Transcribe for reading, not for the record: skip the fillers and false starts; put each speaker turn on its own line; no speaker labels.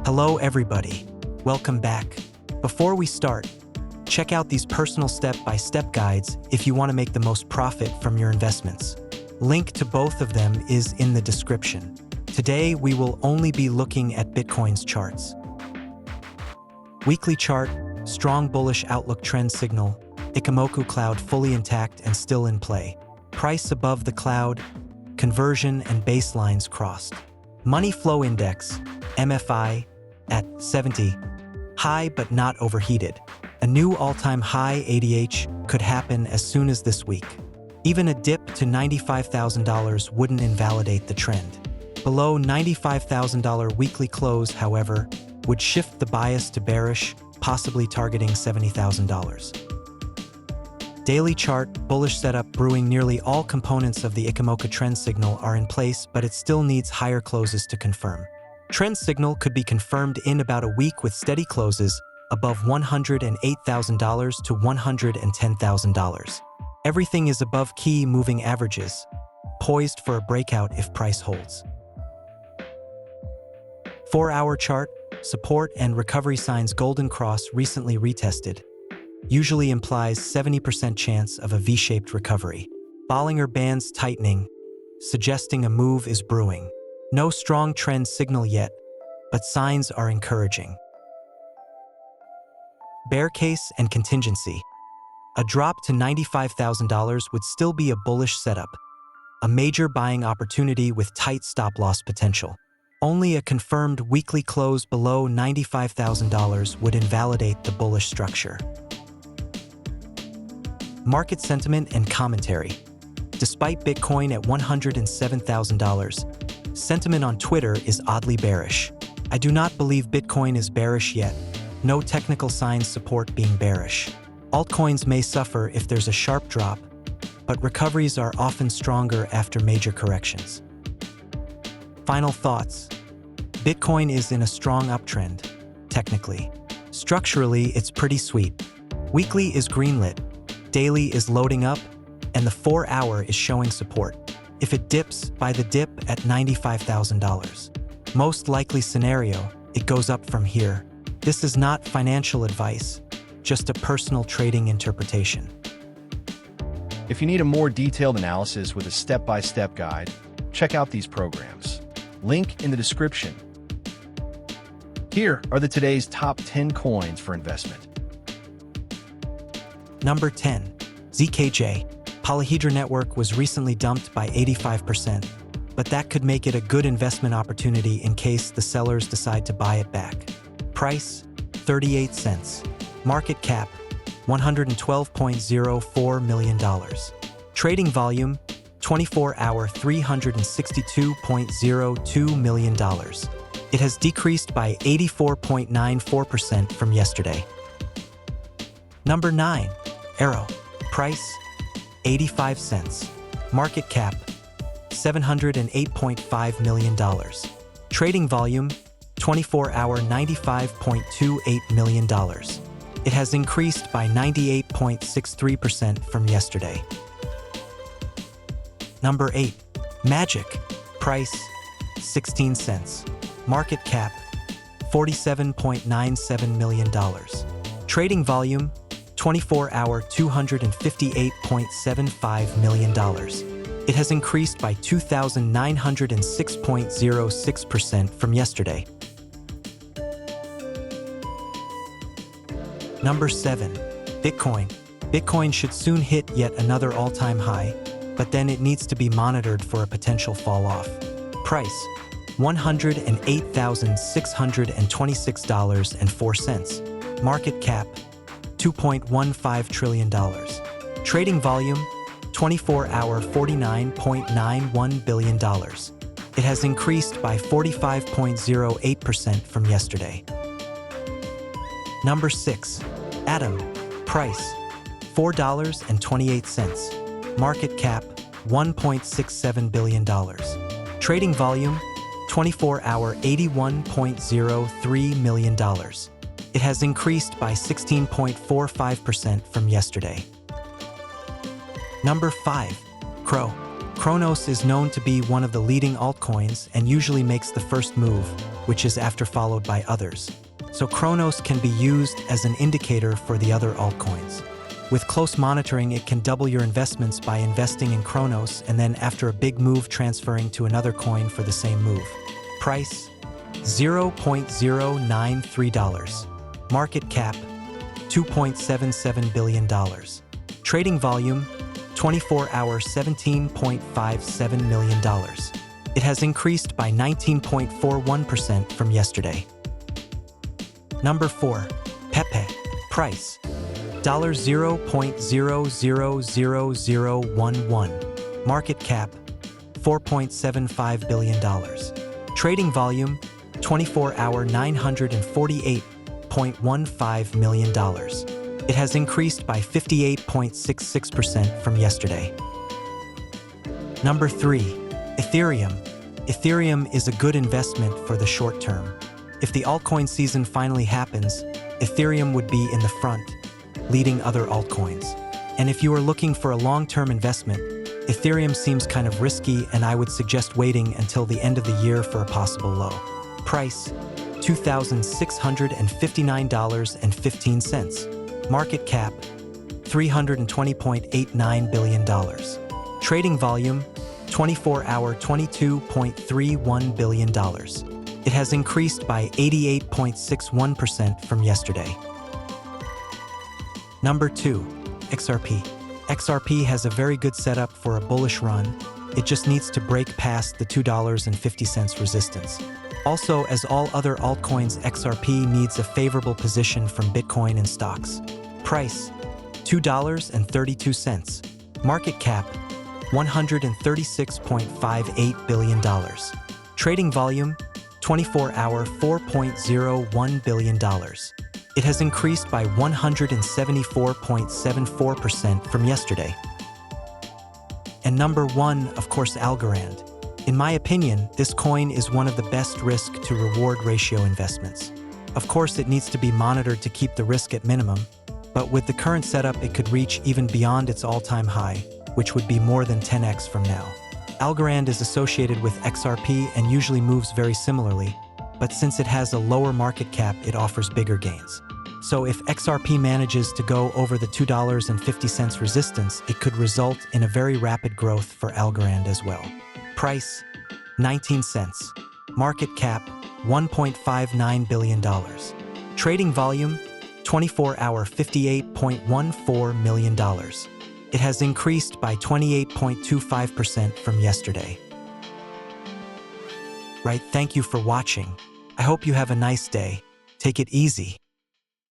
Hello everybody, welcome back. Before we start, check out these personal step-by-step guides if you want to make the most profit from your investments. Link to both of them is in the description. Today we will only be looking at Bitcoin's charts. Weekly chart, strong bullish outlook trend signal, Ichimoku cloud fully intact and still in play. Price above the cloud, conversion and baselines crossed. Money flow index, MFI, at 70. High but not overheated. A new all-time high ADH could happen as soon as this week. Even a dip to $95,000 wouldn't invalidate the trend. Below $95,000 weekly close, however, would shift the bias to bearish, possibly targeting $70,000. Daily chart, bullish setup brewing. Nearly all components of the Ichimoku trend signal are in place, but it still needs higher closes to confirm. Trend signal could be confirmed in about a week with steady closes above $108,000 to $110,000. Everything is above key moving averages, poised for a breakout if price holds. 4-hour chart, support and recovery signs. Golden cross recently retested. Usually implies 70% chance of a V-shaped recovery. Bollinger Bands tightening, suggesting a move is brewing. No strong trend signal yet, but signs are encouraging. Bear case and contingency. A drop to $95,000 would still be a bullish setup, a major buying opportunity with tight stop-loss potential. Only a confirmed weekly close below $95,000 would invalidate the bullish structure. Market sentiment and commentary. Despite Bitcoin at $107,000, sentiment on Twitter is oddly bearish. I do not believe Bitcoin is bearish yet. No technical signs support being bearish. Altcoins may suffer if there's a sharp drop, but recoveries are often stronger after major corrections. Final thoughts. Bitcoin is in a strong uptrend, technically. Structurally, it's pretty sweet. Weekly is greenlit. Daily is loading up, and the 4-hour is showing support. If it dips, buy the dip at $95,000. Most likely scenario, it goes up from here. This is not financial advice, just a personal trading interpretation.
If you need a more detailed analysis with a step-by-step guide, check out these programs. Link in the description. Here are today's top 10 coins for investment.
Number 10. ZKJ. Polyhedra network was recently dumped by 85%, but that could make it a good investment opportunity in case the sellers decide to buy it back. Price, 38 cents. Market cap, $112.04 million. Trading volume, 24-hour $362.02 million. It has decreased by 84.94% from yesterday. Number 9. Arrow. Price, 85 cents. Market cap, $708.5 million. Trading volume, 24-hour $95.28 million. It has increased by 98.63% from yesterday. Number 8. Magic. Price, 16 cents. Market cap, $47.97 million. Trading volume, 24-hour $258.75 million. It has increased by 2,906.06% from yesterday. Number 7. Bitcoin. Bitcoin should soon hit yet another all-time high, but then it needs to be monitored for a potential fall-off. Price, $108,626.04. Market cap, $2.15 trillion. Trading volume, 24-hour $49.91 billion. It has increased by 45.08% from yesterday. Number 6. Atom. Price, $4.28. Market cap, $1.67 billion. Trading volume, 24-hour $81.03 million. It has increased by 16.45% from yesterday. Number 5. CRO. Cronos is known to be one of the leading altcoins and usually makes the first move, which is after followed by others. So Chronos can be used as an indicator for the other altcoins. With close monitoring, it can double your investments by investing in Chronos and then after a big move transferring to another coin for the same move. Price, $0.093. Market cap, $2.77 billion. Trading volume, 24-hour $17.57 million. It has increased by 19.41% from yesterday. Number 4. Pepe. Price, $0.000011. Market cap, $4.75 billion. Trading volume, 24-hour $948.15 million. It has increased by 58.66% from yesterday. Number 3. Ethereum. Ethereum is a good investment for the short term. If the altcoin season finally happens, Ethereum would be in the front, leading other altcoins. And if you are looking for a long-term investment, Ethereum seems kind of risky, and I would suggest waiting until the end of the year for a possible low. Price, $2,659.15. Market cap, $320.89 billion. Trading volume, 24-hour $22.31 billion. It has increased by 88.61% from yesterday. Number 2. XRP. XRP has a very good setup for a bullish run. It just needs to break past the $2.50 resistance. Also, as all other altcoins, XRP needs a favorable position from Bitcoin and stocks. Price, $2.32. Market cap, $136.58 billion. Trading volume, 24-hour $4.01 billion. It has increased by 174.74% from yesterday. And number 1, of course, Algorand. In my opinion, this coin is one of the best risk to reward ratio investments. Of course, it needs to be monitored to keep the risk at minimum, but with the current setup, it could reach even beyond its all-time high, which would be more than 10x from now. Algorand is associated with XRP and usually moves very similarly, but since it has a lower market cap, it offers bigger gains. So if XRP manages to go over the $2.50 resistance, it could result in a very rapid growth for Algorand as well. Price, 19 cents. Market cap, $1.59 billion. Trading volume, 24-hour $58.14 million. It has increased by 28.25% from yesterday. Right, thank you for watching. I hope you have a nice day. Take it easy.